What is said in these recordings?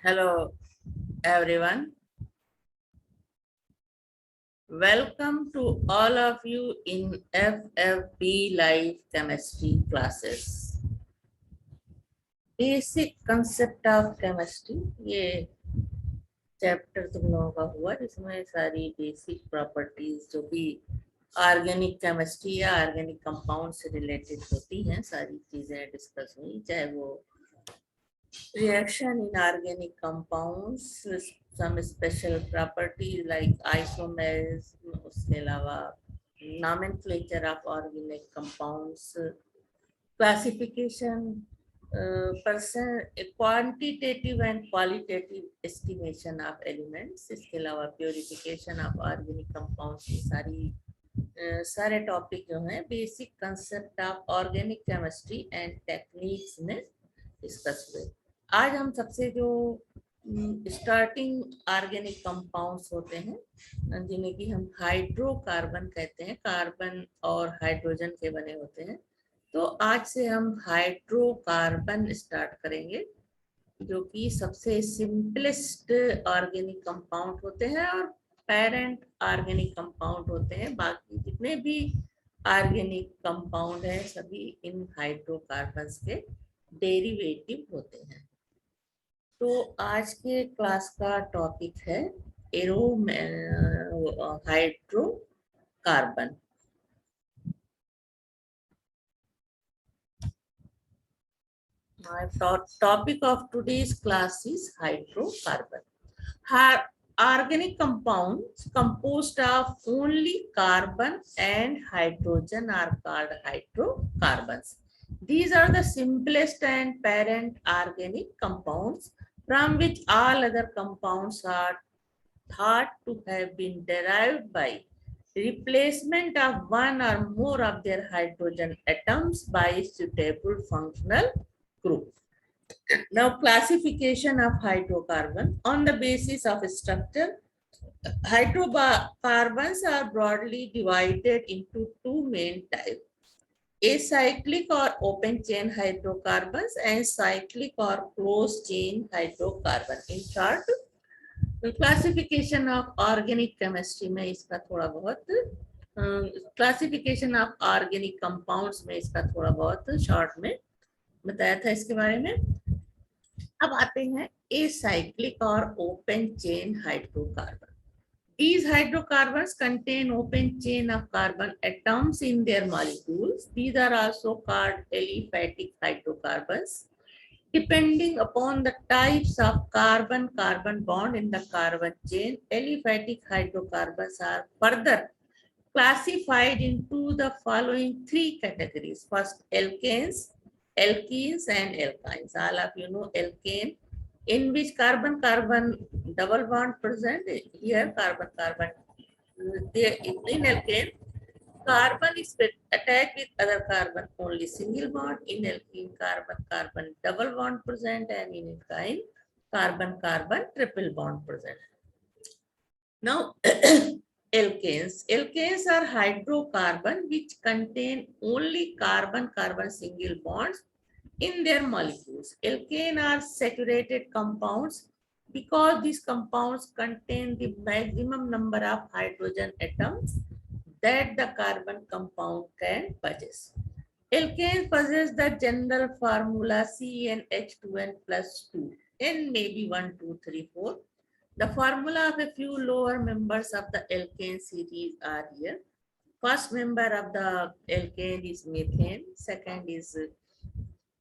Hello, everyone. Welcome to all of you in FFB Live Chemistry classes. Basic concept of chemistry ये chapter तुम लोगों का हुआ जिसमें सारी बेसिक प्रॉपर्टीज जो भी ऑर्गेनिक केमिस्ट्री या ऑर्गेनिक कंपाउंड से रिलेटेड होती हैं सारी चीजें डिस्कस हुई, चाहे वो reaction in organic compounds with some special properties like isomers, उसके अलावा nomenclature of organic compounds, classification, percent quantitative and qualitative estimation of elements, इसके अलावा purification of organic compounds, ये सारी सारे टॉपिक जो हैं basic concept of organic chemistry and techniques में डिस्कस हुए। आज हम सबसे जो स्टार्टिंग ऑर्गेनिक कंपाउंड्स होते हैं जिन्हें कि हम हाइड्रोकार्बन कहते हैं, कार्बन और हाइड्रोजन के बने होते हैं, तो आज से हम हाइड्रोकार्बन स्टार्ट करेंगे जो कि सबसे सिंपलेस्ट ऑर्गेनिक कंपाउंड होते हैं और पेरेंट ऑर्गेनिक कंपाउंड होते हैं। बाकी जितने भी ऑर्गेनिक कंपाउंड हैं सभी इन हाइड्रोकार्बन्स के डेरिवेटिव होते हैं। तो आज के क्लास का टॉपिक है hydrocarbon. Topic of today's class is hydrocarbon. Organic compounds composed of only carbon and hydrogen are called hydrocarbons. These are the simplest and parent organic compounds from which all other compounds are thought to have been derived by replacement of one or more of their hydrogen atoms by a suitable functional group. Now, classification of hydrocarbon on the basis of structure. Hydrocarbons are broadly divided into two main types: acyclic or open chain hydrocarbons and cyclic or closed chain hydrocarbon. In short, classification of organic chemistry में इसका थोड़ा बहुत, classification of organic compounds में इसका थोड़ा बहुत short में बताया था इसके बारे में। अब आते हैं एसाइक्लिक और open chain hydrocarbon. These hydrocarbons contain open chain of carbon atoms in their molecules. These are also called aliphatic hydrocarbons. Depending upon the types of carbon-carbon bond in the carbon chain, aliphatic hydrocarbons are further classified into the following three categories. First, alkanes, alkenes, and alkynes. All of you know alkane, in which carbon-carbon double bond present. Here, carbon-carbon, in alkane, carbon is attached with other carbon only single bond. In alkene, carbon-carbon double bond present, and in alkyne, carbon-carbon triple bond present. Now, alkanes. Alkanes are hydrocarbon which contain only carbon-carbon single bonds in their molecules. Alkane are saturated compounds because these compounds contain the maximum number of hydrogen atoms that the carbon compound can possess. Alkanes possess the general formula CnH2n plus 2. N may be 1, 2, 3, 4. The formula of a few lower members of the alkane series are here. First member of the alkane is methane, second is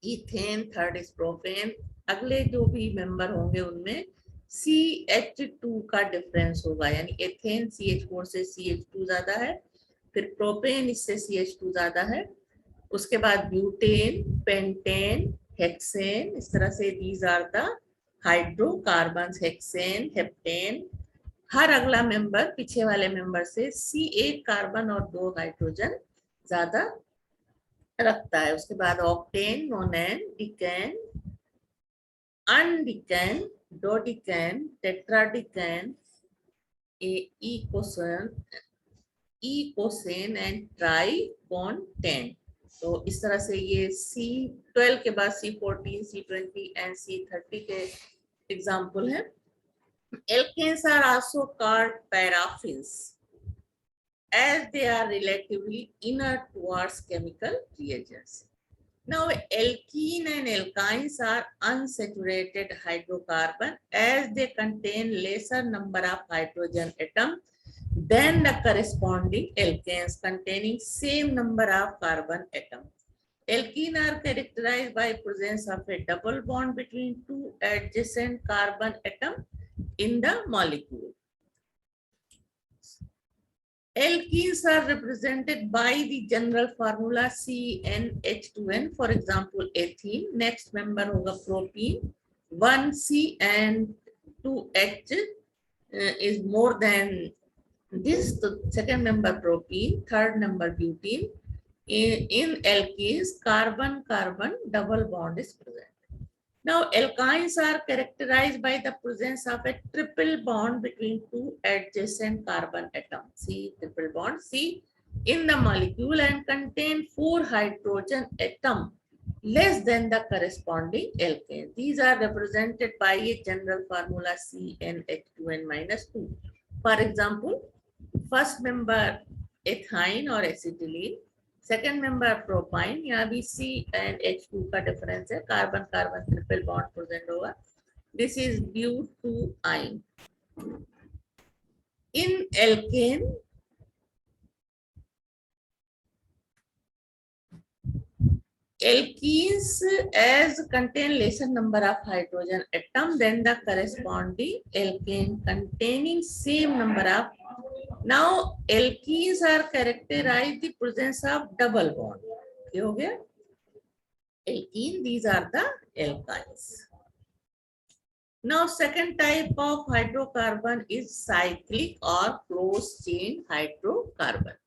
ethane, third is propane. अगले जो भी member होंगे उनमें CH2 का difference होगा, यानी ethane CH4 से CH2 ज्यादा है, फिर प्रोपेन इससे CH2 ज्यादा है, उसके बाद ब्यूटेन, पेंटेन, हेक्सेन, इस तरह से these are the hydrocarbons, hexane, heptane. हर अगला मेंबर पीछे वाले मेंबर से C1 कार्बन और 2 हाइड्रोजन ज्यादा रखता है। उसके बाद ऑक्टेन, नोनेन, डिकेन, अनडिकेन, डोडिकेन, टेट्राडिकेन, इकोसेन एंड ट्राइकोनटेन। तो इस तरह से ये C12 के बाद C14, C20 एंड C30 के एग्जाम्पल है, alkanes are also called paraffins as they are relatively inert towards chemical reagents. Now, alkene and alkynes are unsaturated hydrocarbon as they contain lesser number of hydrogen atoms than the corresponding alkanes containing same number of carbon atoms. Alkene are characterized by presence of a double bond between two adjacent carbon atoms in the molecule. Alkenes are represented by the general formula CnH2n. For example, ethene. Next member होगा propene. 1C and 2H is more than this. So second member propene. Third number butene. In alkenes, carbon-carbon double bond is present. Now, alkynes are characterized by the presence of a triple bond between two adjacent carbon atoms. See, triple bond, C, in the molecule and contain 4 hydrogen atoms less than the corresponding alkane. These are represented by a general formula CnH2n minus 2. For example, first member ethyne or acetylene, second member propyne, यहाँ भी C and H2 का difference है, carbon carbon triple bond present होगा. This is butyne. In alkene alkenes as contain lesser number of hydrogen atom than the corresponding alkane containing same number of. Now alkenes are characterized the presence of double bond. Okay, हो गया? Alkene, these are the alkynes. Now second type of hydrocarbon is cyclic or closed chain hydrocarbon.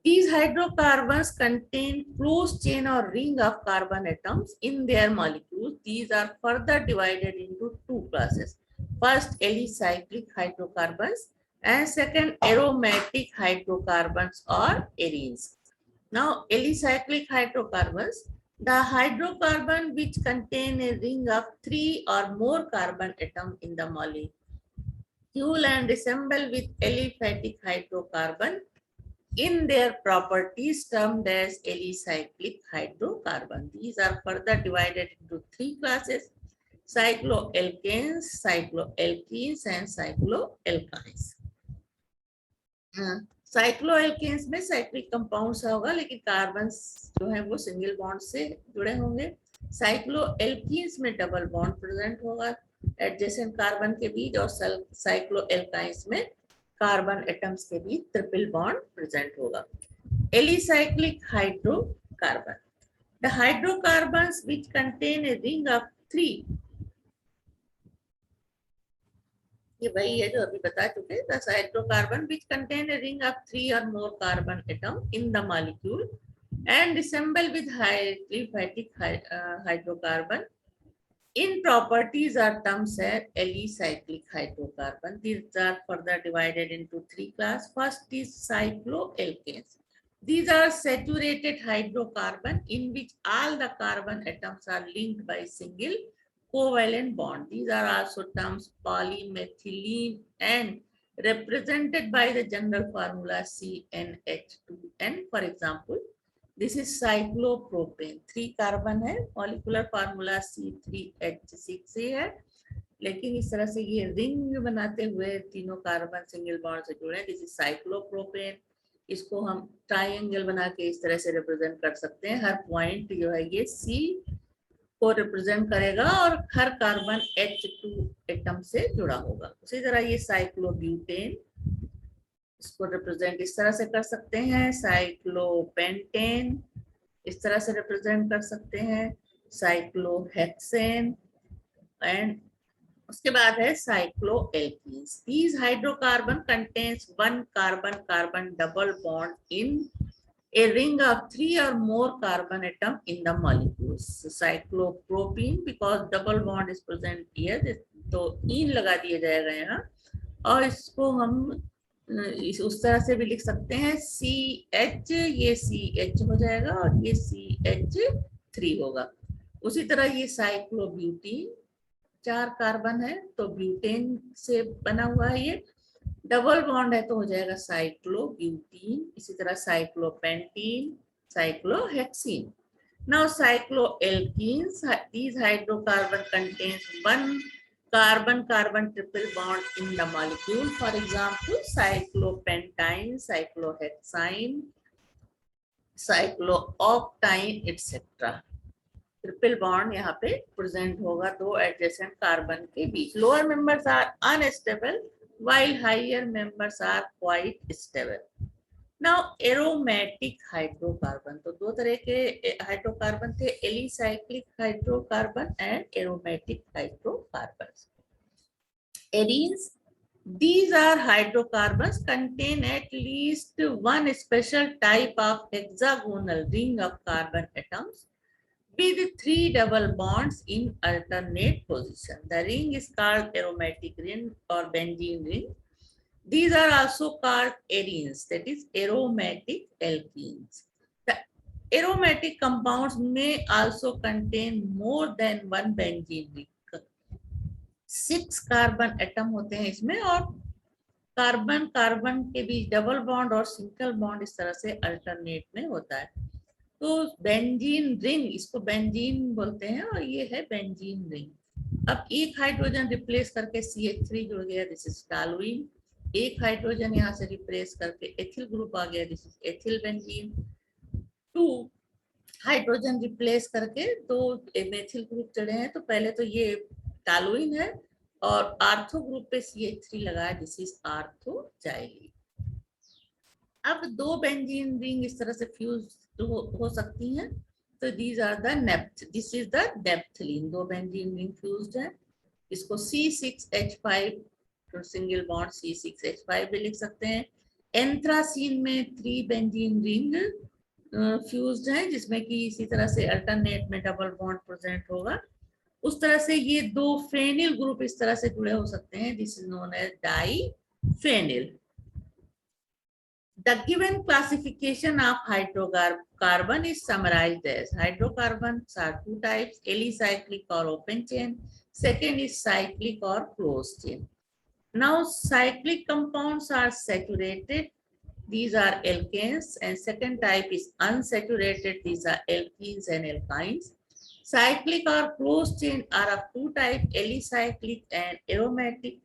These hydrocarbons contain closed chain or ring of carbon atoms in their molecules. These are further divided into two classes. First, alicyclic hydrocarbons and second, aromatic hydrocarbons or arenes. Now, alicyclic hydrocarbons, the hydrocarbon which contain a ring of 3 or more carbon atoms in the molecule and resemble with aliphatic hydrocarbon in their properties termed as alicyclic hydrocarbon. These are further divided into three classes: cycloalkanes, cycloalkenes and cycloalkynes. Cycloalkenes में cyclic compounds होगा, लेकिन carbons जो है वो single bond से जुड़े होंगे. साइक्लोएल्कीन्स में डबल बॉन्ड प्रेजेंट होगा एडजेसेंट कार्बन के बीच, और साइक्लोएल्काइंस में कार्बन एटम्स के बीच ट्रिपल बॉन्ड प्रेजेंट होगा. Alicyclic hydrocarbon, the hydrocarbons which contain a ring of 3, ये वही है जो अभी बता चुके. The hydrocarbon which contain a ring of 3 और more carbon atom in the molecule and resemble with aliphatic hydrocarbon in properties are terms as alicyclic hydrocarbon. These are further divided into three classes. First is cycloalkanes. These are saturated hydrocarbon in which all the carbon atoms are linked by single covalent bond. These are also terms polymethylene and represented by the general formula CnH2n. For example, this is cyclopropane. 3 carbon है, molecular formula C3H6 है, लेकिन इस तरह से ये ring बनाते हुए तीनों कार्बन सिंगल बॉन्ड से जुड़े हैं. This is cyclopropane. इसको हम ट्रायंगल बना के इस तरह से रिप्रेजेंट कर सकते हैं. हर पॉइंट जो है ये C को रिप्रेजेंट करेगा और हर कार्बन H2 एटम से जुड़ा होगा. उसी तरह ये साइक्लोब्यूटेन, इसको रिप्रेजेंट इस तरह से कर सकते हैं. साइक्लोपेंटेन इस तरह से रिप्रेजेंट कर सकते हैं. साइक्लोहेक्सेन एंड उसके बाद है cycloalkenes. These hydrocarbon contains one carbon carbon double bond in a ring of 3 or more carbon atom in the molecules. Cyclopropene, because double bond is present here, तो इन लगा दिया जाएगा यहाँ, और इसको हम उस तरह से भी लिख सकते हैं CH, ये CH हो जाएगा और ये CH3 होगा. उसी तरह ये साइक्लोब्यूटीन, 4 कार्बन है तो ब्यूटेन से बना हुआ है ये। डबल बॉन्ड है तो हो जाएगा साइक्लोब्यूटीन, इसी तरह cyclopentene, cyclohexene. Now cycloalkenes, these hydrocarbon contains one carbon-carbon triple bond in the molecule. For example, cyclopentine, cyclohexane, cyclooctane, etc. Triple bond यहाँ पे प्रेजेंट होगा दो एडजेसेंट कार्बन के बीच. Lower members are unstable while higher members are quite stable. Now aromatic hydrocarbon, तो दो तरह के हाइड्रोकार्बन थे, alicyclic hydrocarbon and aromatic hydrocarbon. Arenes, these are hydrocarbons contain at least one special type of hexagonal ring of carbon atoms with 3 double bonds in alternate position. The ring is called aromatic ring or benzene ring. These are also called arenes, that is aromatic alkenes. The aromatic compounds may also contain more than one benzene ring. 6 carbon atom होते हैं इसमें और carbon carbon के बीच double bond और single bond इस तरह से alternate में होता है. तो बेंजीन रिंग, इसको बेंजीन बोलते हैं और ये है बेंजीन रिंग. अब एक हाइड्रोजन रिप्लेस करके CH3 जुड़ गया, दिस इज टॉलुइन. एक हाइड्रोजन यहाँ से रिप्लेस करके एथिल ग्रुप आ गया, this is ethyl benzene. 2 hydrogen replace करके दो मेथिल ग्रुप चढ़े हैं, तो पहले तो ये टॉलुइन है और आर्थो ग्रुप पे CH3 लगा है, दिस इज आर्थोजाइलीन. अब दो बेंजीन रिंग इस तरह से फ्यूज हो सकती हैं, तो दीज आर द नेप्थ, दिस इज द नेप्थलीन. दो बेंजीन रिंग फ्यूज्ड है, इसको C6H5 सिंगल बॉन्ड C6H5 भी लिख सकते हैं. एंथ्रासीन में 3 बेंजीन रिंग फ्यूज्ड है, जिसमें कि इसी तरह से अल्टरनेट में डबल बॉन्ड प्रेजेंट होगा. उस तरह से ये दो फेनिल ग्रुप इस तरह से जुड़े हो सकते हैं, this is known as diphenyl. The given classification of hydrocarbon is summarized as hydrocarbons are 2 types, alicyclic or open chain. Second is cyclic or closed chain. Now cyclic compounds are saturated, these are alkanes, and second type is unsaturated, these are alkenes and alkynes. Cyclic or closed chain are of 2 types, alicyclic and aromatic.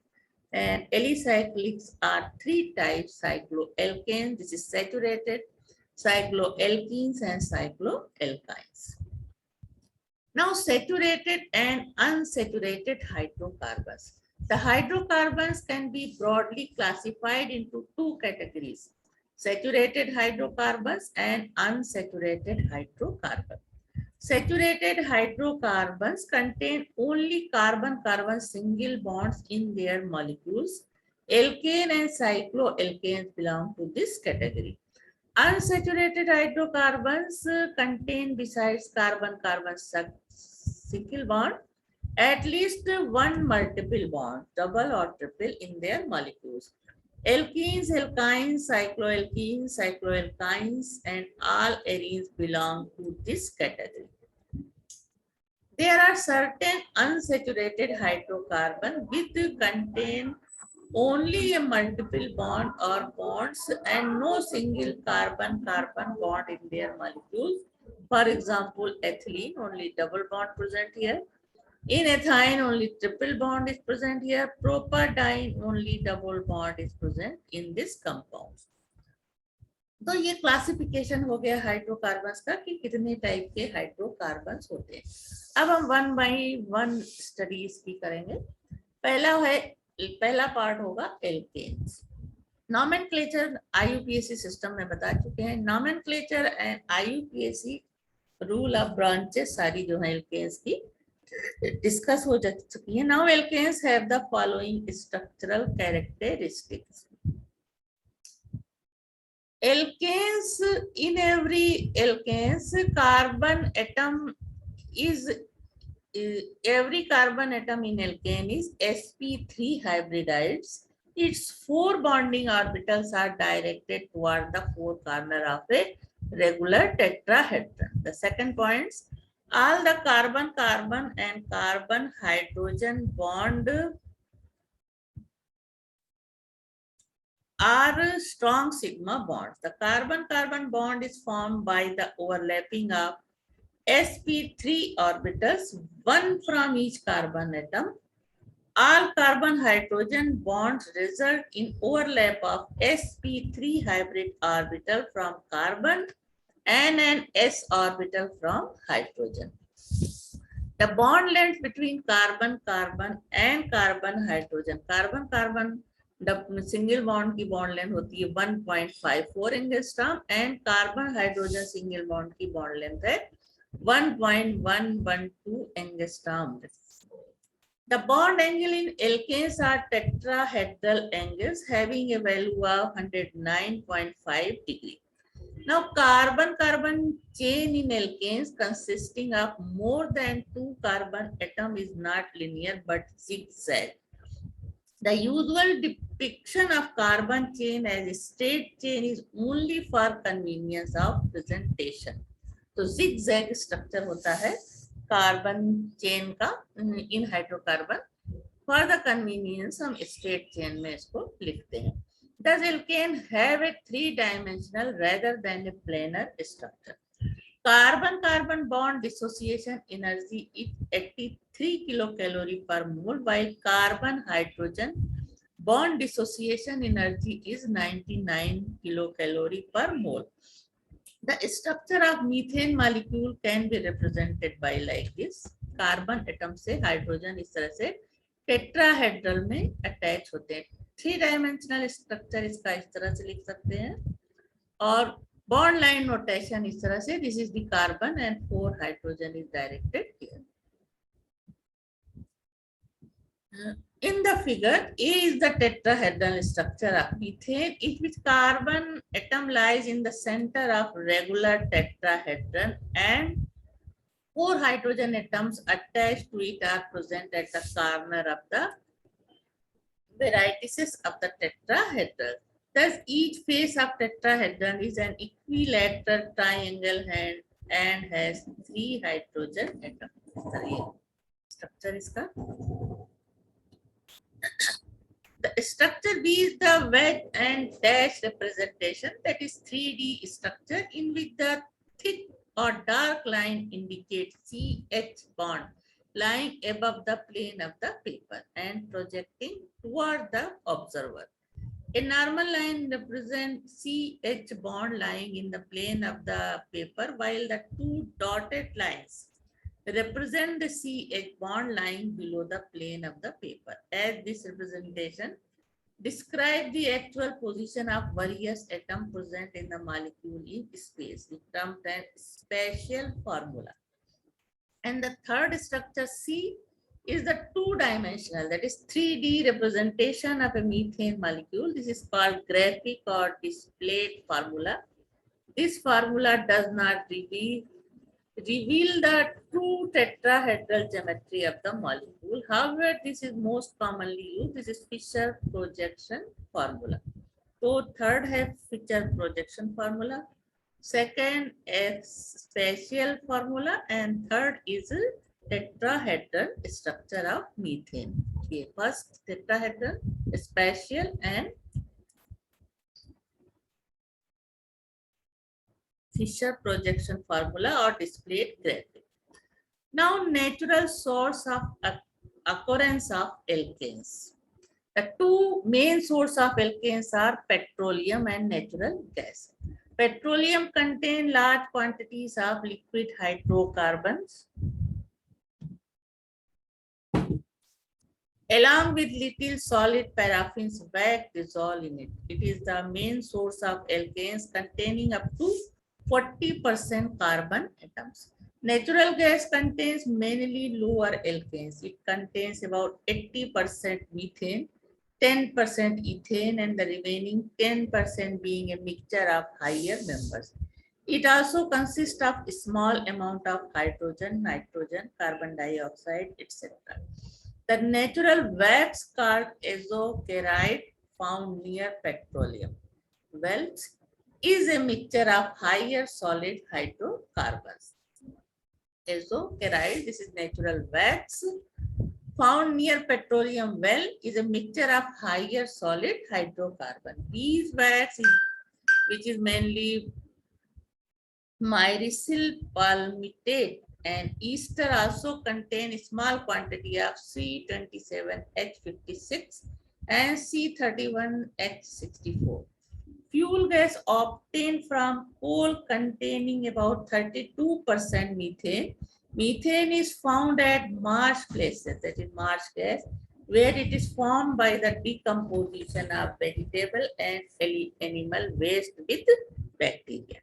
And alicyclics are 3 types, cycloalkanes, this is saturated, cycloalkenes and cycloalkynes. Now saturated and unsaturated hydrocarbons. The hydrocarbons can be broadly classified into 2 categories, saturated hydrocarbons and unsaturated hydrocarbons. Saturated hydrocarbons contain only carbon-carbon single bonds in their molecules. Alkane and cycloalkanes belong to this category. Unsaturated hydrocarbons contain, besides carbon-carbon single bond, at least one multiple bond, double or triple, in their molecules. Alkenes, alkynes, cycloalkenes, cycloalkynes, and all arenes belong to this category. There are certain unsaturated hydrocarbons which contain only a multiple bond or bonds and no single carbon-carbon bond in their molecules. For example, ethylene, only double bond present here. In ethyne, only triple bond is present here. Propadiene, only double bond is present in this compound. तो ये classification हो गया hydrocarbons का कि कितने type के hydrocarbons होते हैं. अब हम 1 बाई 1 स्टडीज की करेंगे. पहला पार्ट होगा एल्केन्स. नॉमेनक्लेचर IUPAC सिस्टम में बता चुके हैं. Nomenclature and IUPAC rule of branches सारी जो है एल्केन्स की डिस्कस हो चुकी है. Now alkanes have the following structural characteristics. Alkanes, in every alkanes, carbon atom is every carbon atom in alkane is sp3 hybridides. Its 4 bonding orbitals are directed toward the 4 corner of a regular tetrahedron. The second point, All the carbon-carbon and carbon-hydrogen bond are strong sigma bonds. The carbon-carbon bond is formed by the overlapping of sp3 orbitals, one from each carbon atom. All carbon-hydrogen bonds result in overlap of sp3 hybrid orbital from carbon and an s orbital from hydrogen. The bond length between carbon-carbon and carbon-hydrogen, single bond की bond length होती है 1.54 angstrom and carbon hydrogen single bond की bond length है 1.112 angstrom. The bond angle in alkanes are tetrahedral angles having a value of 109.5 degree. Now, carbon-carbon chain in alkanes consisting of more than 2 carbon atom is not linear but zigzag. The usual depiction of carbon chain as a straight chain is only for convenience of presentation. तो zigzag structure होता है carbon chain का इन hydrocarbon. For the convenience हम straight chain में इसको लिखते हैं. Does alkane have a three-dimensional rather than a planar structure? Carbon-carbon bond dissociation energy is 83 kilocalorie per mole, while carbon-hydrogen bond dissociation energy is 99 kilocalorie per mole. The structure of methane molecule can be represented by like this. Carbon atom से hydrogen इस तरह से tetrahedral में attach होते हैं. 3 dimensional structure इसका इस तरह से लिख सकते हैं और बॉन्ड लाइन नोटेशन इस तरह से. This is the carbon and 4 hydrogen is directed here. In the figure, A is the tetrahedral structure of methane, in which carbon atom lies in the center of regular tetrahedron and 4 hydrogen atoms attached to it are present at the corner of the vertices of the tetrahedron. Thus, each face of tetrahedron is an equilateral triangle and has 3 hydrogen atoms. Structure iska. The structure B is the wedge and dash representation, that is 3D structure in which the thick or dark line indicates CH bond lying above the plane of the paper and projecting toward the observer. A normal line represents CH bond lying in the plane of the paper, while the 2 dotted lines represent the CH bond lying below the plane of the paper. As this representation describe the actual position of various atoms present in the molecule in space. We term that spatial formula. And the third structure C is the 2-dimensional, that is 3D representation of a methane molecule. This is called graphic or displayed formula. This formula does not reveal the true tetrahedral geometry of the molecule. However, this is most commonly used. This is Fisher projection formula. So third है Fisher projection formula. Second is spatial formula, and third is tetrahedral structure of methane. Okay, first tetrahedral, spatial, and Fisher projection formula or displayed graphic. Now, natural source of occurrence of alkanes. The 2 main sources of alkanes are petroleum and natural gas. Petroleum contains large quantities of liquid hydrocarbons along with little solid paraffins wax dissolved in it. It is the main source of alkanes containing up to 40% carbon atoms. Natural gas contains mainly lower alkanes. It contains about 80% methane, 10% ethane, and the remaining 10% being a mixture of higher members. It also consists of a small amount of hydrogen, nitrogen, carbon dioxide, etc. The natural wax called azocaride found near petroleum wells is a mixture of higher solid hydrocarbons. azocaride, this is natural wax, found near petroleum well, is a mixture of higher solid hydrocarbon. Beeswax, which is mainly myricyl palmitate and ester, also contain a small quantity of C27H56 and C31H64. Fuel gas obtained from coal containing about 32% methane. Methane is found at marsh places, that is marsh gas, where it is formed by the decomposition of vegetable and animal waste with bacteria.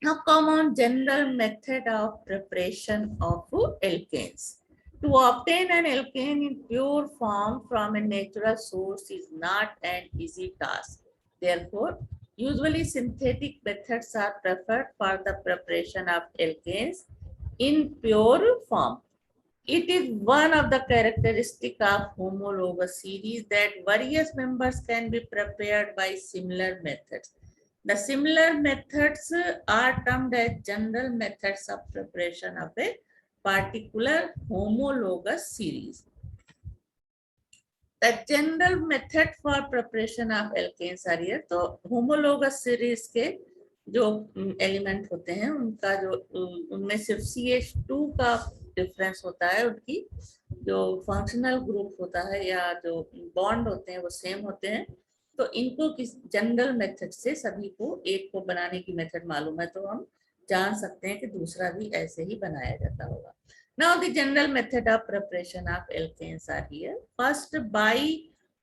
Now come on general method of preparation of alkanes. To obtain an alkane in pure form from a natural source is not an easy task. Therefore, usually synthetic methods are preferred for the preparation of alkanes in pure form. It is one of the characteristics of homologous series that various members can be prepared by similar methods. The similar methods are termed as general methods of preparation of a particular homologous series. The general method for preparation of alkanes are here. तो homologous series के जो element होते हैं उनका जो उनमें सिर्फ CH2 का डिफरेंस होता है, उनकी जो फंक्शनल ग्रुप होता है या जो बॉन्ड होते हैं वो सेम होते हैं. तो इनको किस जनरल मेथड से सभी को एक को बनाने की मेथड मालूम है तो हम जान सकते हैं कि दूसरा भी ऐसे ही बनाया जाता होगा. Now the general method of preparation of alkanes are here. First, by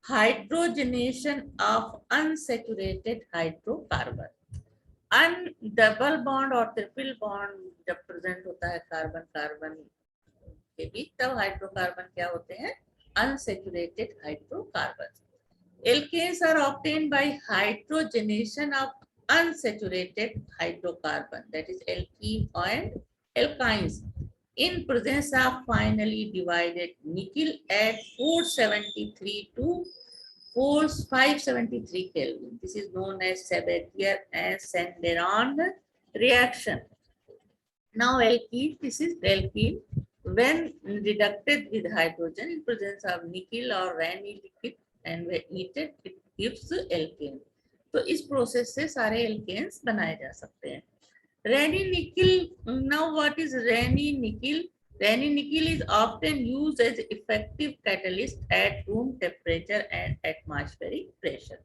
hydrogenation of unsaturated hydrocarbon. Double bond और ट्रिपल बॉन्ड जब प्रेजेंट होता है कार्बन कार्बन के बीच, तब हाइड्रोकार्बन क्या होते हैं? Unsaturated hydrocarbon. Alkanes are obtained by hydrogenation of unsaturated hydrocarbon, that is alkene and alkynes, in presence of finely divided nickel at 473 to 573 Kelvin. This is known as Sabatier and Sanderon reaction. Now alkene, this is alkene. When reducted with hydrogen in presence of nickel or Raney liquid and when heated, it gives alkane. तो इस process से सारे alkanes बनाए जा सकते हैं. Raney nickel. Now what is Raney nickel? Raney nickel is often used as effective catalyst at room temperature and atmospheric pressure.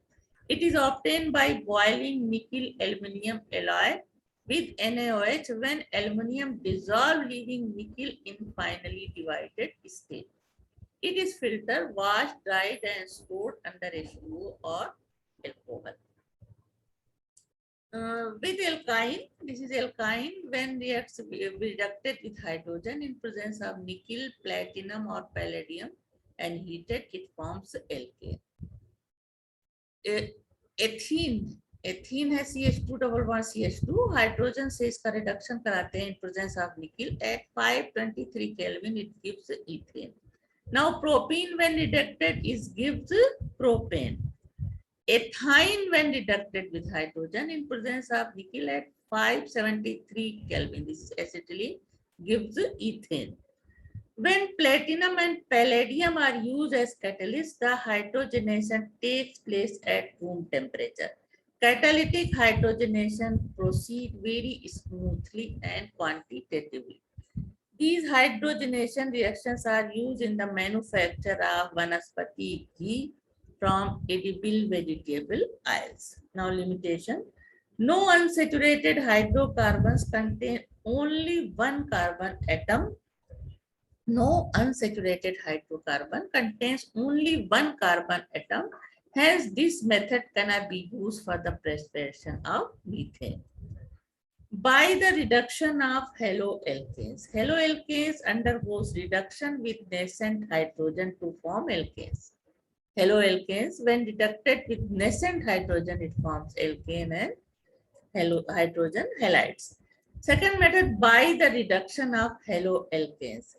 It is obtained by boiling nickel aluminum alloy with NaOH when aluminum dissolved, leaving nickel in finely divided state. It is filtered, washed, dried and stored under H2O or alcohol. With alkyne, this is alkyne when reacts reducted with hydrogen in presence of nickel, platinum or palladium and heated, it forms alkane. Ethene है CH2 double bond CH2, hydrogen से इसका reduction कराते हैं in presence of nickel at 523 Kelvin, it gives ethane. Now propene when reducted is gives propane. Ethine when reducted with hydrogen in presence of nickel at 573 Kelvin, this is acetylene, gives ethane. When platinum and palladium are used as catalysts, the hydrogenation takes place at room temperature. Catalytic hydrogenation proceeds very smoothly and quantitatively. These hydrogenation reactions are used in the manufacture of vanaspati ghee from edible vegetable oils. Now limitation. No unsaturated hydrocarbons contain only one carbon atom. No unsaturated hydrocarbon contains only one carbon atom. Hence, this method cannot be used for the preparation of methane. By the reduction of haloalkanes. Haloalkanes undergoes reduction with nascent hydrogen to form alkanes. Haloalkanes, when reduced with nascent hydrogen, it forms alkane and hydrogen halides. Second method, by the reduction of haloalkanes.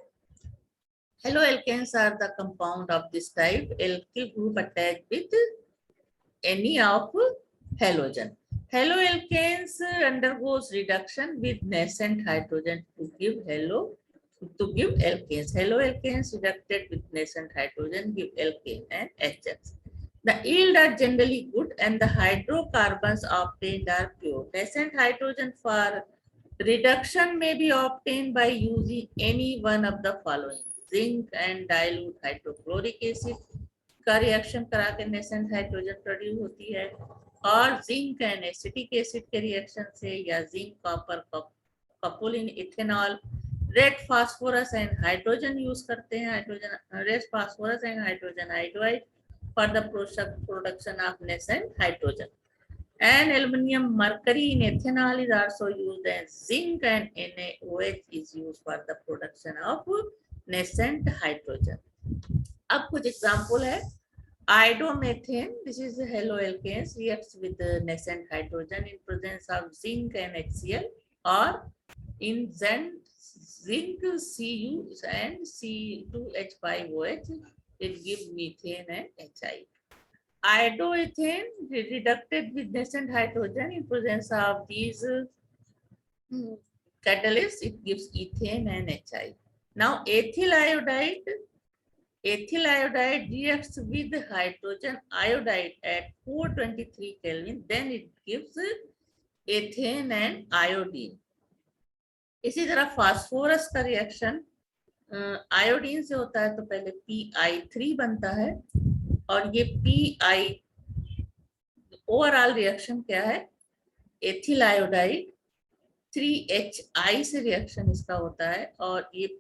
Haloalkanes are the compound of this type, alkyl group attached with any of halogen. Haloalkanes undergoes reduction with nascent hydrogen to give alkanes. Haloalkanes reducted with nascent hydrogen give alkane and HX. The yield are generally good and the hydrocarbons obtained are pure. Nascent hydrogen for reduction may be obtained by using any one of the following: zinc and dilute hydrochloric acid का reaction करा के nascent hydrogen produce होती है, और zinc and acetic acid के reaction से, या zinc copper couple in ethanol, red phosphorus and hydrogen use करते हैं, hydrogen red phosphorus and hydrogen iodide for the production of nascent hydrogen. And aluminum mercury in ethanol is also used, and zinc and NaOH is used for the production of nascent hydrogen. अब कुछ example है. Iodomethane, this is haloalkanes, reacts with the nascent hydrogen in presence of zinc and HCl, or in zinc Cu and C2H5OH, it gives methane and HI. Iodoethane reducted with nascent hydrogen in presence of these catalysts, it gives ethane and HI. Now ethyl iodide reacts with hydrogen iodide at 423 Kelvin, then it gives ethane and iodine. इसी तरह phosphorus का reaction iodine से होता है, तो पहले Pi3 बनता है, और ये Pi ओवरऑल रिएक्शन क्या है, एथिल आयोडाइड 3HI से रिएक्शन इसका होता है, और ये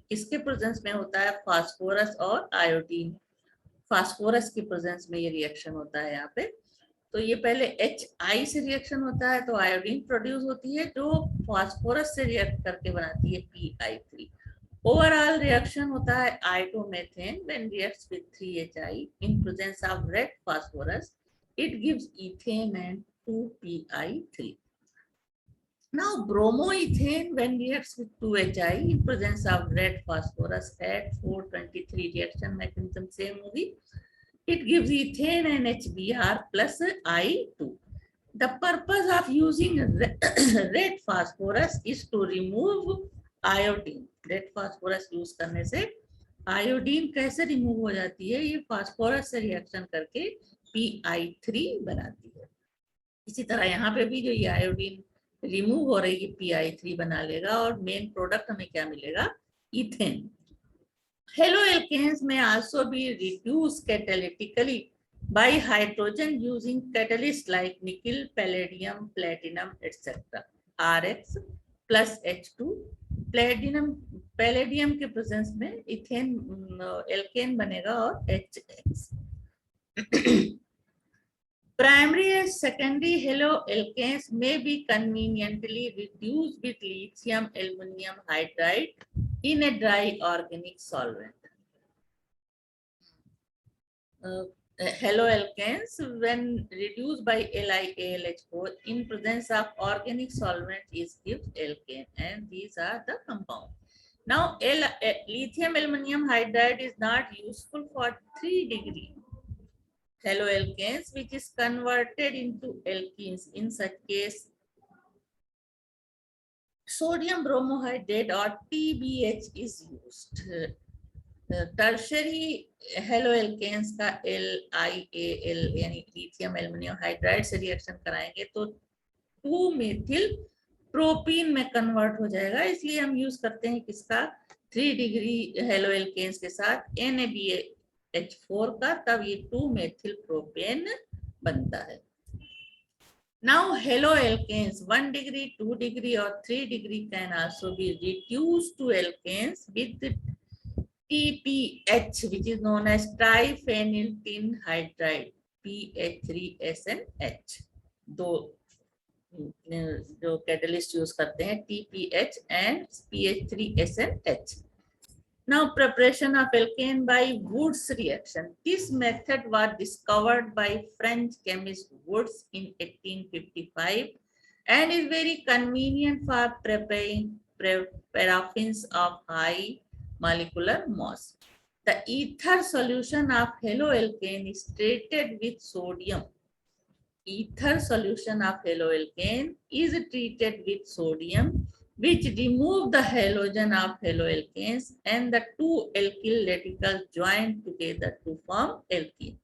किसके प्रेजेंस में होता है, फास्फोरस और आयोडीन. फास्फोरस की प्रेजेंस में ये रिएक्शन होता है यहाँ पे. तो ये पहले HI से रिएक्शन होता है, तो आयोडीन प्रोड्यूस होती है जो फास्फोरस से रिएक्ट करके बनाती है Pi3. ओवरऑल रिएक्शन होता है iodomethane when reacts with 3HI in presence of red phosphorus, it gives ethane and 2Pi3. Now bromoethane when reacts with 2HI in presence of red phosphorus at 423, reaction mechanism same होगी, it gives ethane and HBr plus I2. The purpose of using red phosphorus is to remove iodine. Red phosphorus use करने से iodine कैसे remove हो जाती है, ये phosphorus से reaction करके Pi3 बनाती है. इसी तरह यहाँ पे भी जो ये आयोडीन रिमूव हो रही है Pi3 बना लेगा, और मेन प्रोडक्ट हमें क्या मिलेगा, ethane. Haloalkanes may also be reduced catalytically by hydrogen using catalysts like nickel, palladium, platinum, etc. Rx plus H2. Palladium के प्रेजेंस में इथेन एल्केन बनेगा और HX. Primary and secondary haloalkanes may be conveniently reduced with lithium aluminum hydride in a dry organic solvent. Haloalkanes, when reduced by LiAlH4 in presence of organic solvent, is gives alkane, and these are the compounds. Now, lithium aluminum hydride is not useful for 3-degree haloalkanes, which is converted into alkenes. In such case, sodium bromohydrate or TBH is used. Tertiary haloalkanes का LiAl यानी lithium aluminium hydride से reaction कराएंगे तो 2-मेथिल propene में convert हो जाएगा, इसलिए हम यूज करते हैं किसका, 3-डिग्री हेलोएल्केन्स के साथ NaBH4 का, तब ये 2-मेथिल प्रोपेन बनता है. Now haloalkanes 1-degree, 2-degree or 3-degree can also be reduced to alkanes with TPH, which is known as triphenyl tin hydride, PH3SNH. दो जो कैटलिस्ट यूज करते हैं TPH and PH3SNH. Now preparation of alkane by Woods reaction. This method was discovered by French chemist Woods in 1855 and is very convenient for preparing paraffins of high molecular mass. The ether solution of haloalkane is treated with sodium ether solution of haloalkane is treated with sodium, which remove the halogen of haloalkanes and the two alkyl radicals join together to form alkene.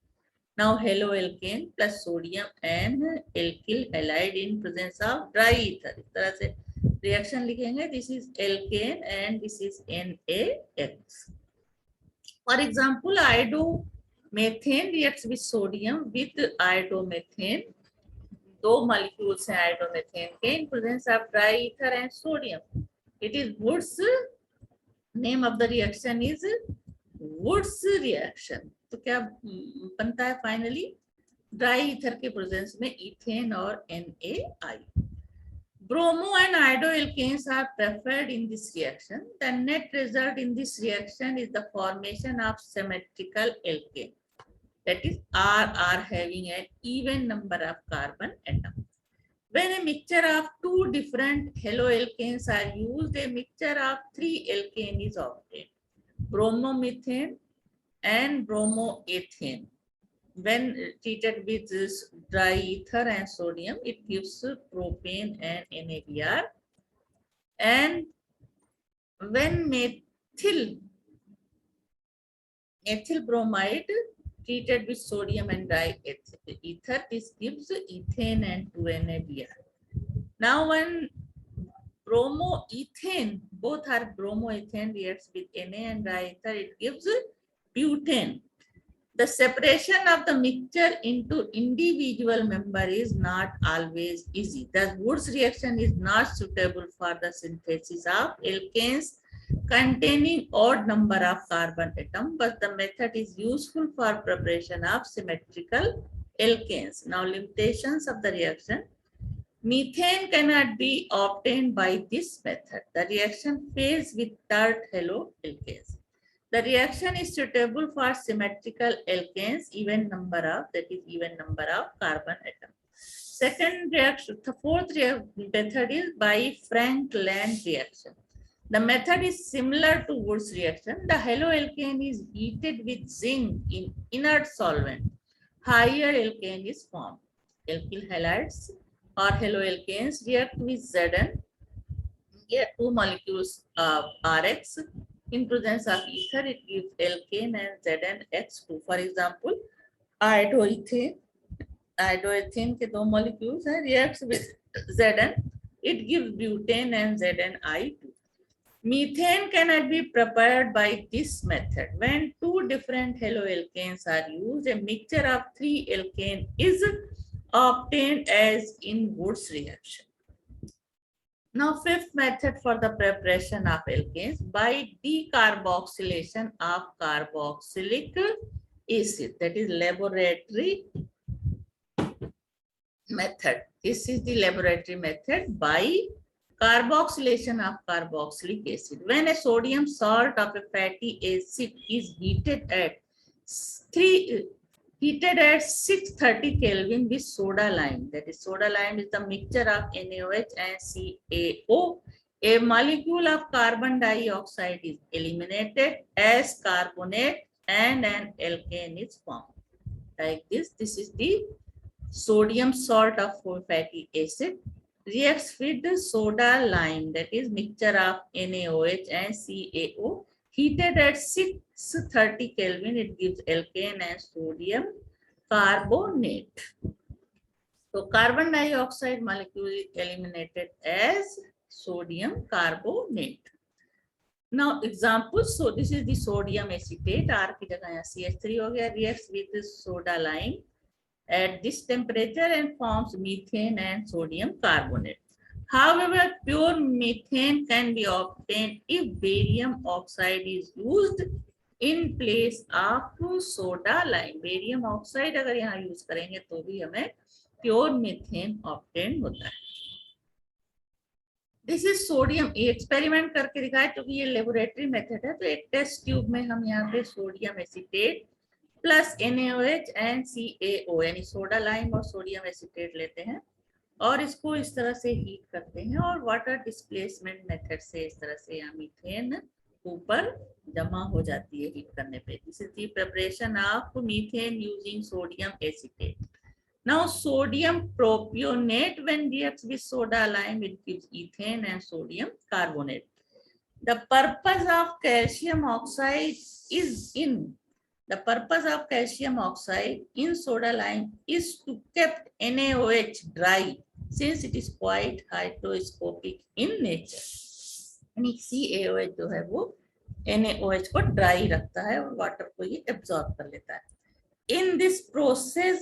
Now haloalkane plus sodium and alkyl halide in presence of dry ether. इस तरह से reaction लिखेंगे. This is alkane and this is NaX. For example, iodomethane reacts with sodium with iodomethane. दो molecules हैं iodomethane के in presence of dry ether and sodium. It is Woods. Name of the reaction is Woods reaction. तो क्या बनता है finally? Dry ether के presence में ethane और NaI. Bromo and iodoalkanes are preferred in this reaction. The net result in this reaction is the formation of symmetrical alkane. That is RR having an even number of carbon atoms. When a mixture of two different haloalkanes are used, a mixture of 3 alkane is obtained. Bromomethane and bromoethane. When treated with this dry ether and sodium, it gives propane and NaBr. And when methyl bromide treated with sodium and dry ether, this gives ethane and 2NaBr. Now when bromoethane, both are bromoethane reacts with Na and dry ether, it gives butane. The separation of the mixture into individual member is not always easy. Thus, Woods reaction is not suitable for the synthesis of alkanes containing odd number of carbon atoms, but the method is useful for preparation of symmetrical alkanes. Now, limitations of the reaction. Methane cannot be obtained by this method. The reaction fails with tert haloalkanes. The reaction is suitable for symmetrical alkanes, even number of carbon atoms. Second reaction, the fourth method is by Frank-Land reaction. The method is similar to Woods reaction. The haloalkane is heated with zinc in inert solvent. Higher alkane is formed. Alkyl halides or haloalkanes react with Zn. Here two molecules of Rx. In presence of ether, it gives alkane and ZnX2. For example, iodoethane के दो molecules हैं, reacts with Zn, it gives butane and ZnI2. Methane cannot be prepared by this method. When two different haloalkanes are used, a mixture of 3 alkane is obtained as in Woods reaction. Now, fifth method for the preparation of alkanes by decarboxylation of carboxylic acid. That is laboratory method. This is the laboratory method by carboxylation of carboxylic acid. When a sodium salt of a fatty acid is heated at 630 Kelvin with soda lime. That is, soda lime is the mixture of NaOH and CaO. A molecule of carbon dioxide is eliminated as carbonate and an alkane is formed. Like this, this is the sodium salt of fatty acid. Reacts with the soda lime, that is mixture of NaOH and CaO. Heated at 630 Kelvin, it gives alkane and sodium carbonate. So carbon dioxide molecule is eliminated as sodium carbonate. Now examples. So this is the sodium acetate. R की जगह यहाँ CH3 हो गया. Reacts with the soda lime at this temperature and forms methane and sodium carbonate. However, pure methane can be obtained if barium oxide is used in place of soda lime. Barium oxide अगर यहाँ use करेंगे तो भी हमें pure methane obtained होता है. This is sodium. ये experiment करके दिखाया क्योंकि ये लेबोरेटरी मेथड है. तो एक टेस्ट ट्यूब में हम यहाँ पे sodium acetate plus NaOH and CaO यानी सोडा लाइम और सोडियम एसीटेट लेते हैं और इसको इस तरह से हीट करते हैं और वाटर डिस्प्लेसमेंट मेथड से इस तरह से यहाँ मीथेन ऊपर जमा हो जाती है हीट करने पे. This is the preparation of methane using sodium acetate. Now sodium propionate, when reacts with soda lime, it gives ethane and sodium carbonate. The purpose of calcium oxide is in soda lime is to keep NaOH dry, since it is quite hygroscopic in nature. यानी CaOH जो है वो NaOH को dry रखता है और water को ये एब्जॉर्ब कर लेता है. In this process,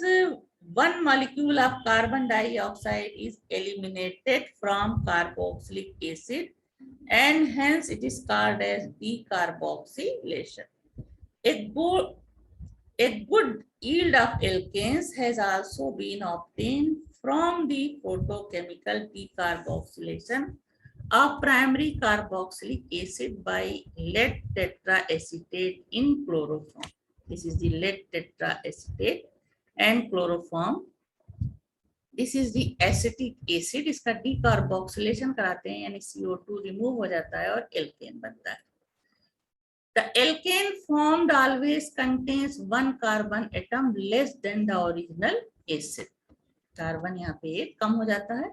one molecule of carbon dioxide is eliminated from carboxylic acid, and hence it is called as decarboxylation. A good yield of alkanes has also been obtained from the photochemical decarboxylation of primary carboxylic acid by lead tetraacetate in chloroform. This is the lead tetraacetate and chloroform. This is the acetic acid. इसका decarboxylation कराते हैं यानी CO2 remove हो जाता है और alkene बनता है. The alkane formed always contains one carbon atom less than the original acid. Carbon यहाँ पे एक कम हो जाता है.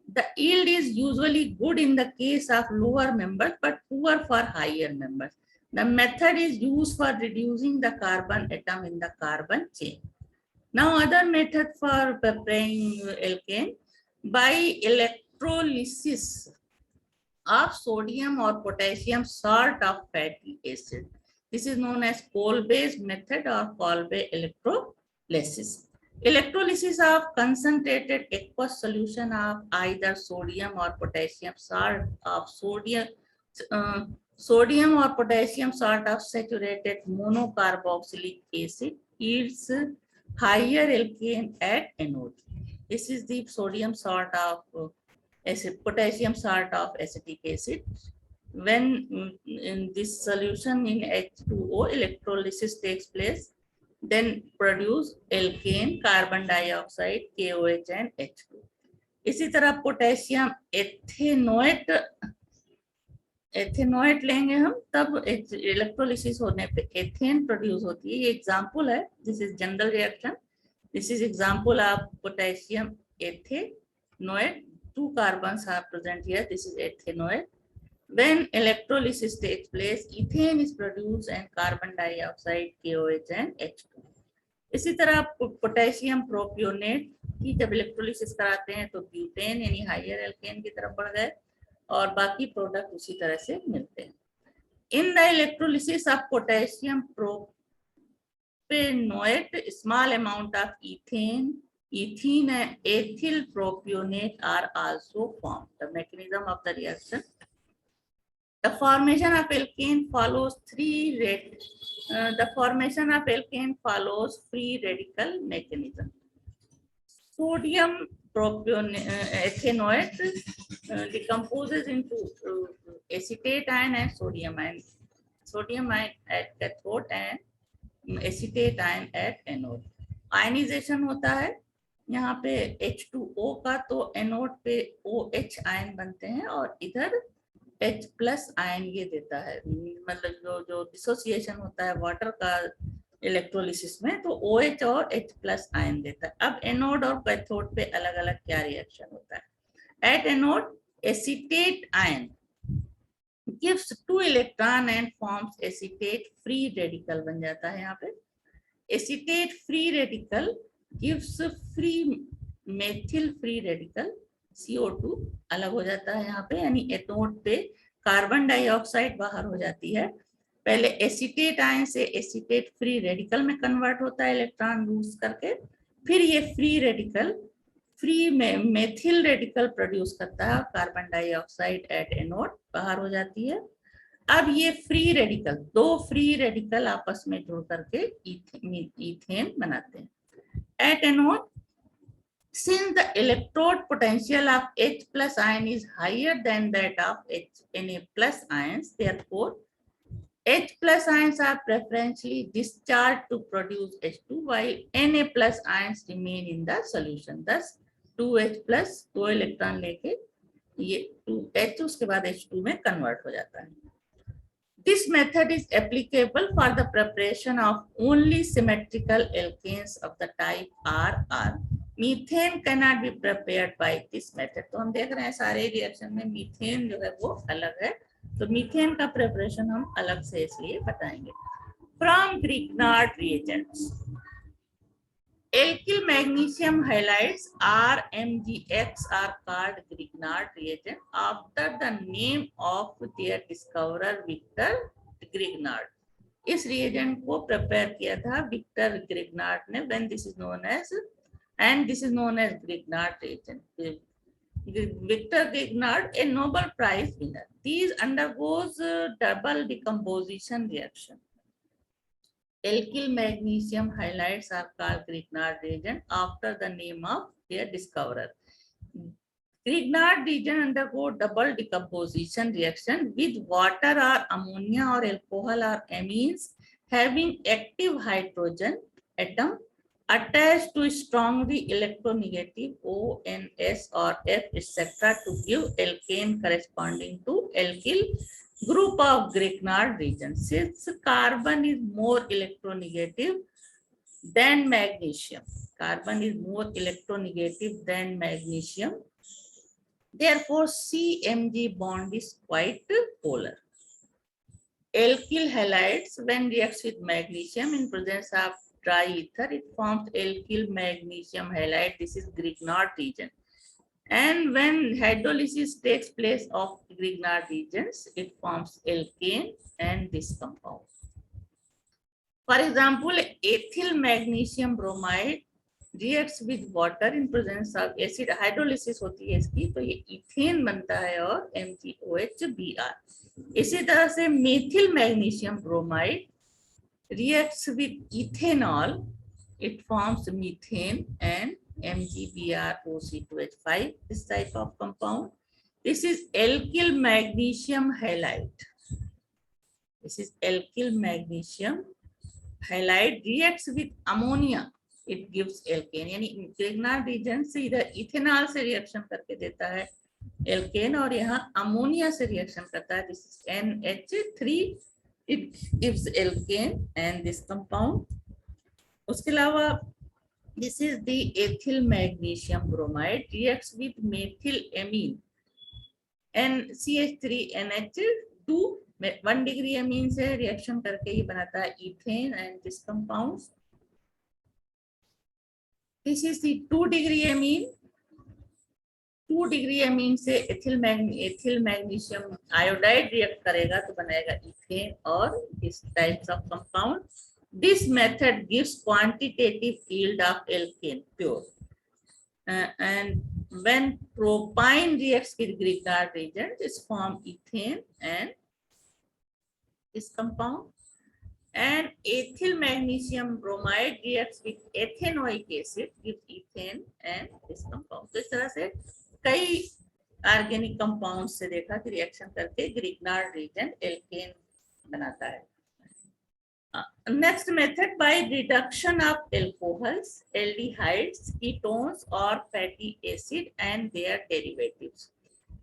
The yield is usually good in the case of lower members but poor for higher members. The method is used for reducing the carbon atom in the carbon chain. Now other method for preparing alkane by electrolysis of sodium or potassium salt of fatty acid. This is known as coal-based method or Kolbe electrolysis. Electrolysis of concentrated aqueous solution of either sodium or potassium salt of sodium or potassium salt of saturated monocarboxylic acid yields higher alkane at anode. This is the sodium salt of potassium salt of acetic acid. When in this solution in H2O electrolysis takes place, then produce alkane, carbon dioxide, KOH and H2. इसी तरह potassium ethanoate लेंगे हम, तब electrolysis होने पे ethane produce होती है. ये एग्जांपल है. This is general reaction. This is example of potassium ethanoate. 2 carbons are present here. This is ethanoate. When electrolysis takes place, ethane is produced and carbon dioxide, KOH and H2. इसी तरह potassium propionate की जब electrolysis कराते हैं तो butane यानी higher alkene की तरफ बढ़ गए और बाकी प्रोडक्ट उसी तरह से मिलते हैं. In the electrolysis of potassium propanoate, small amount of ethene and ethyl propionate are also formed. The mechanism of the reaction. The formation of alkane follows free radical mechanism. Sodium ethanoate decomposes into acetate ion and sodium ion. Sodium ion at cathode and acetate ion at anode. Ionization होता है यहाँ पे H2O का, तो anode पे OH ion बनते हैं और इधर H प्लस आयन ये देता है. मतलब जो डिसोसिएशन होता है वाटर का इलेक्ट्रोलिसिस में, तो OH और H प्लस आयन देता है. अब एनोड और कैथोड पे अलग अलग क्या रिएक्शन होता है. At anode acetate ion gives 2 electron and forms acetate free radical बन जाता है. यहाँ पे acetate free radical gives free methyl free radical. CO2 अलग हो जाता है यहाँ पे, यानी एनोड पे कार्बन डाइऑक्साइड बाहर हो जाती है. पहले एसीटेट आयन से एसीटेट फ्री रेडिकल में कन्वर्ट होता है इलेक्ट्रॉन लूज करके, फिर ये free radical free methyl radical produce करता है. कार्बन डाइऑक्साइड एट एनोड बाहर हो जाती है. अब ये फ्री रेडिकल, 2 फ्री रेडिकल आपस में जुड़ करके ईथेन बनाते हैं. At anode, since the electrode potential of H plus ion is higher than that of Na plus ions, therefore H plus ions are preferentially discharged to produce H2 while Na plus ions remain in the solution. Thus 2H plus 2 electron लेके ये 2H उसके बाद H2 में convert हो जाता है. This method is applicable for the preparation of only symmetrical alkanes of the type RR. Methane cannot be prepared by this method. तो हम देख रहे हैं सारे रिएक्शन में मीथेन जो है वो अलग है, तो मीथेन का प्रिपरेशन हम अलग से इसलिए बताएंगे। From Grignard reagents, alkyl magnesium halides RMgX are called Grignard reagent after the name of their discoverer Victor Grignard। इस reagent को prepare किया था Victor Grignard ने, when this is known as Grignard reagent। Victor Grignard, a Nobel Prize winner, these undergoes double decomposition reaction। Alkyl magnesium halides are called Grignard reagent after the name of their discoverer। Grignard reagent undergo double decomposition reaction with water or ammonia or alcohol or amines having active hydrogen atom attached to strongly electronegative ONS or F etc. to give alkane corresponding to alkyl group of Grignard region। Since carbon is more electronegative than magnesium, therefore CMG bond is quite polar। Alkyl halides, when reacts with magnesium in presence of dry ether, it forms alkyl magnesium halide, this is Grignard region। And when hydrolysis takes place of Grignard regions, it forms alkane and this compound। For example, ethyl magnesium bromide reacts with water in presence of acid, hydrolysis होती है इसकी, तो ये ethane बनता है और MgOH Br। इसी तरह से methyl magnesium bromide reacts with ethanol, it forms methane and MgBrOC2H5, this type of compound। This is alkyl magnesium halide, reacts with ammonia, it gives alkane। यानी Grignard region से इधर ethanol से reaction करके देता है alkane और यहाँ ammonia से रिएक्शन करता है, this is NH3, it gives alkane and this compound। उसके अलावा this is the ethyl magnesium bromide reacts with methyl amine NCH3NH2, 1 degree amine से रिएक्शन करके ये बनाता है ethane and this compound। This is the 2 degree amine, 2 degree amine से ethyl magnesium iodide react करेगा तो बनाएगा इथेन और this types of compound। This method gives quantitative yield of alkane pure। And when propyne reacts with Grignard reagent, it forms ethane and this compound। And ethyl magnesium bromide reacts with ethanoic acid, gives ethane and this compound। तो इस तरह से कई organic compound से देखा कि reaction करके Grignard reagent alkane बनाता है। Next method, by reduction of alcohols, aldehydes, ketones or fatty acid and their derivatives।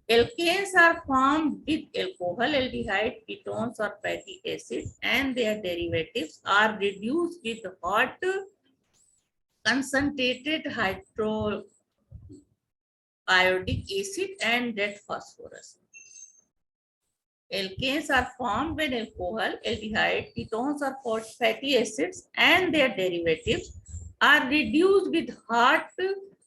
Alkanes are formed with alcohol, aldehyde, ketones or fatty acid and their derivatives are reduced with hot concentrated hydroiodic acid and red phosphorus। Alkanes are formed when alcohol, aldehyde, ketones or fatty acids and their derivatives are reduced with hot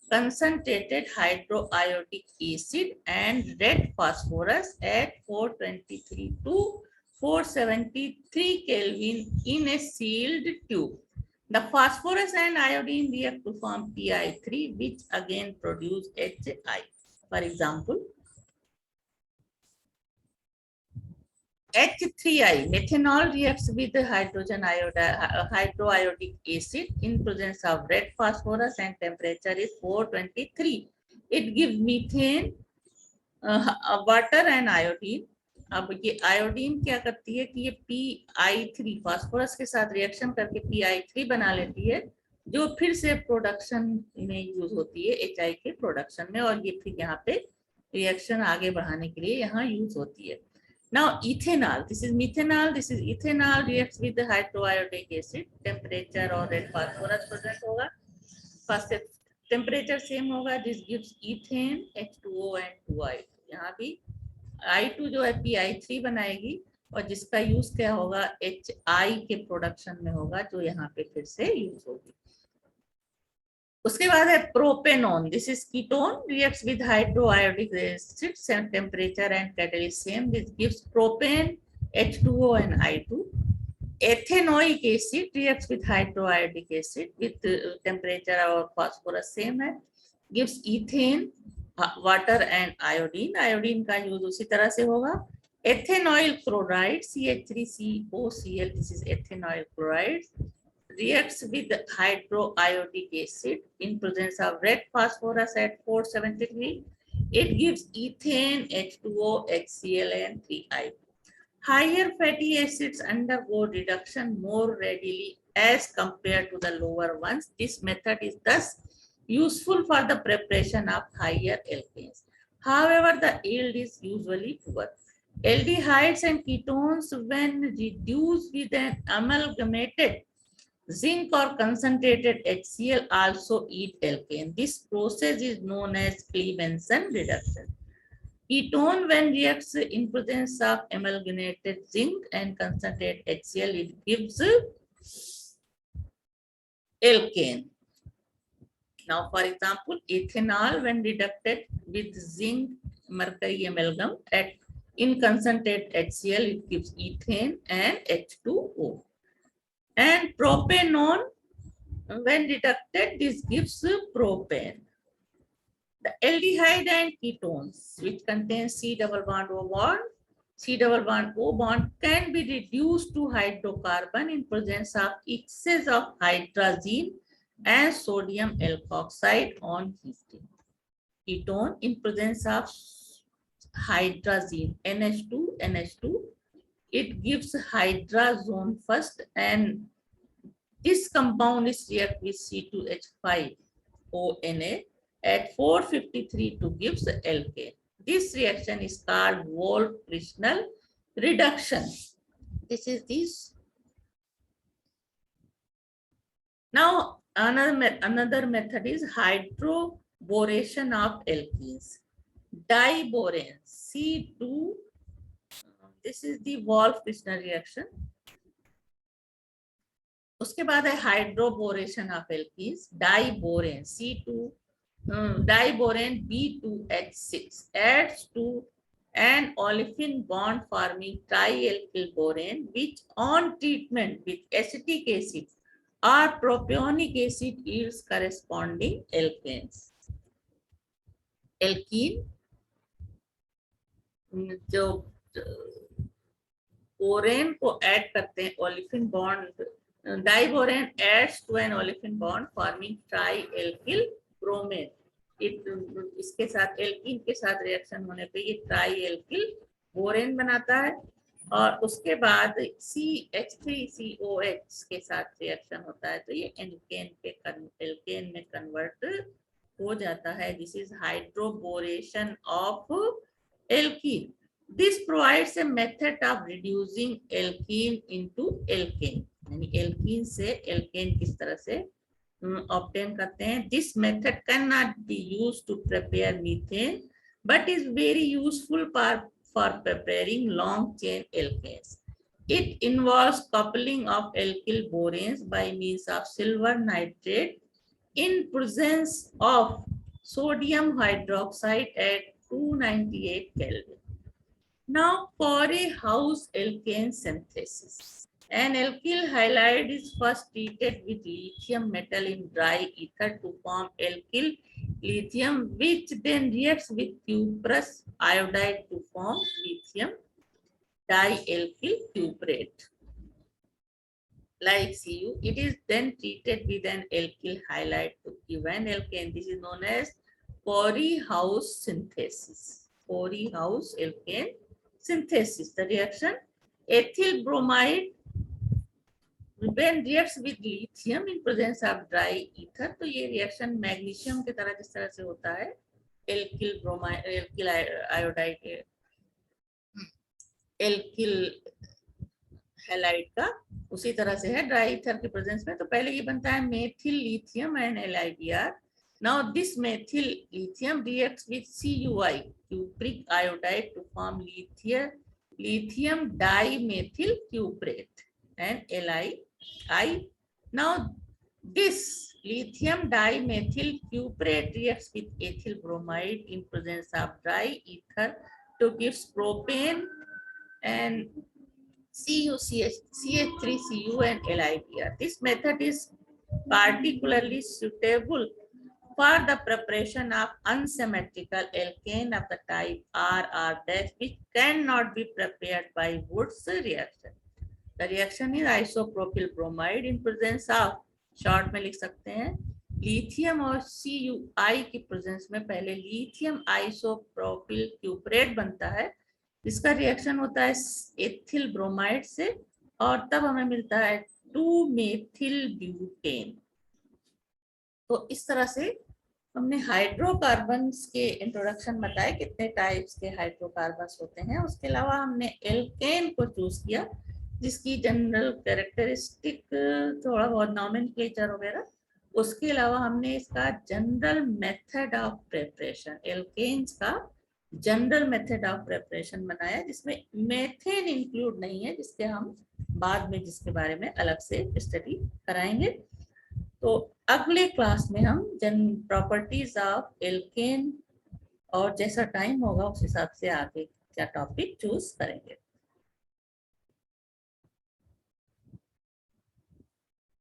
concentrated hydroiodic acid and red phosphorus at 423 to 473 Kelvin in a sealed tube। The phosphorus and iodine react to form Pi3, which again produce HI। For example, H3I, methanol reacts with hydroiodic acid in presence of red phosphorus and temperature is 423। It gives methane, water and iodine। अब ये iodine क्या करती है कि ये Pi3 phosphorus के साथ reaction करके Pi3 बना लेती है, जो फिर से प्रोडक्शन में यूज होती है HI के प्रोडक्शन में, और ये फिर यहाँ पे रिएक्शन आगे बढ़ाने के लिए यहाँ यूज होती है। Now ethanol, this is methanol, this is ethanol reacts with the hydroiodic acid, temperature और red phosphorus present होगा, first टेम्परेचर सेम होगा, this gives ethane H2O and 2I2। यहाँ भी I2 जो है PI3 बनाएगी और जिसका यूज क्या होगा, HI के प्रोडक्शन में होगा, जो यहाँ पे फिर से यूज होगी। उसके बाद है propanone, this is ketone, reacts with hydroiodic acid, temperature and catalyst same, this gives propane H2O and I2। Ethanoic acid reacts with hydroiodic acid with temperature और फास्फोरस सेम है, gives ethane, water and iodine. Iodine का use उसी तरह से होगा। Ethanoyl chloride CH3COCl, this is ethanoyl chloride, reacts with hydroiodic acid in presence of red phosphorus at 473. It gives ethane, H2O, HCl and 3I. Higher fatty acids undergo reduction more readily as compared to the lower ones. This method is thus useful for the preparation of higher alkanes. However, the yield is usually poor. Aldehydes and ketones, when reduced with an amalgamated zinc or concentrated HCl, also eat alkane. This process is known as Clemenson reduction. Ketone, when reacts in presence of amalgamated zinc and concentrated HCl, it gives alkane. Now, for example, ethanol, when reducted with zinc mercury amalgam in concentrated HCl, it gives ethane and H2O. And propanone, when reducted, this gives propane. The aldehyde and ketones, which contain C double bond O bond, C double bond O bond, can be reduced to hydrocarbon in presence of excess of hydrazine and sodium alkoxide on heating. Ketone, in presence of hydrazine NH2, it gives hydrazone first, and this compound is react with C2H5ONa at 453 to gives alkane. This reaction is called Wolff-Fresnel reduction. This is this. Now another method is hydroboration of alkenes. Diborane C2. This is the Wolff-Fresnel reaction. उसके बाद है hydroboration of alkenes, diborane C2, diborane B2H6 adds to an olefin bond forming trialkyl borane, which on treatment with acetic acid or propionic acid yields corresponding alkanes. Alkene जो borane को add करते हैं olefin bond, diborane adds to an olefin bond forming trialkyl bromine. इसके साथ alkene के साथ reaction होने पे ये ट्राइएल्किल बोरेन बनाता है और उसके बाद CH3COH के साथ रिएक्शन होता है तो ये एल्केन में कन्वर्ट हो जाता है. This is hydroboration of alkene. This provides a method of reducing alkene into alkane. यानी एल्कीन से एल्केन किस तरह से ऑब्टेन करते हैं. This method cannot be used to prepare methane, but is very useful for preparing long chain alkanes. It involves coupling of alkyl boranes by means of silver nitrate in presence of sodium hydroxide at 298 Kelvin. Now, Corey-House alkane synthesis. An alkyl halide is first treated with lithium metal in dry ether to form alkyl lithium, which then reacts with cuprous iodide to form lithium dialkyl cuprate. Like Cu, it is then treated with an alkyl halide to give an alkane. This is known as Corey-House synthesis. Corey-House alkane synthesis. The reaction ethyl bromide when reacts with lithium in presence of dry ether. तो ये reaction magnesium की तरह जिस तरह से होता है alkyl bromide alkyl iodide alkyl halide का उसी तरह से है ड्राई ईथर के प्रेजेंस में. तो पहले ये बनता है methyl lithium and LiBr. Now this methyl lithium reacts with CuI, cupric iodide, to form lithium dimethyl cuprate and LiI. Now this lithium dimethyl cuprate reacts with ethyl bromide in presence of dry ether to give propane and CH3Cu and LiBr. This method is particularly suitable for the preparation of unsymmetrical alkane of the type RR- which cannot be prepared by Wood's reaction. The reaction is isopropyl bromide in presence of, short में लिख सकते हैं, lithium और CuI की presence में पहले lithium isopropyl क्यूपरेट बनता है, जिसका रिएक्शन होता है एथिल ब्रोमाइड से, और तब हमें मिलता है 2-मेथिल ब्यूटेन। तो इस तरह से हमने हाइड्रोकार्बन्स के इंट्रोडक्शन बताए, कितने टाइप्स के हाइड्रोकार्बन्स होते हैं। उसके अलावा हमने एल्केन को चूज किया, जिसकी जनरल कैरेक्टरिस्टिक थोड़ा बहुत नॉमेनक्लेचर वगैरह। उसके अलावा हमने इसका general method of preparation, alkanes का जनरल मेथड ऑफ प्रिपरेशन बनाया, जिसमें मेथेन इंक्लूड नहीं है, जिसके हम बाद में जिसके बारे में अलग से स्टडी कराएंगे। तो अगले क्लास में हम प्रॉपर्टीज ऑफ एल्केन और जैसा टाइम होगा उस हिसाब से आगे क्या टॉपिक चूज करेंगे।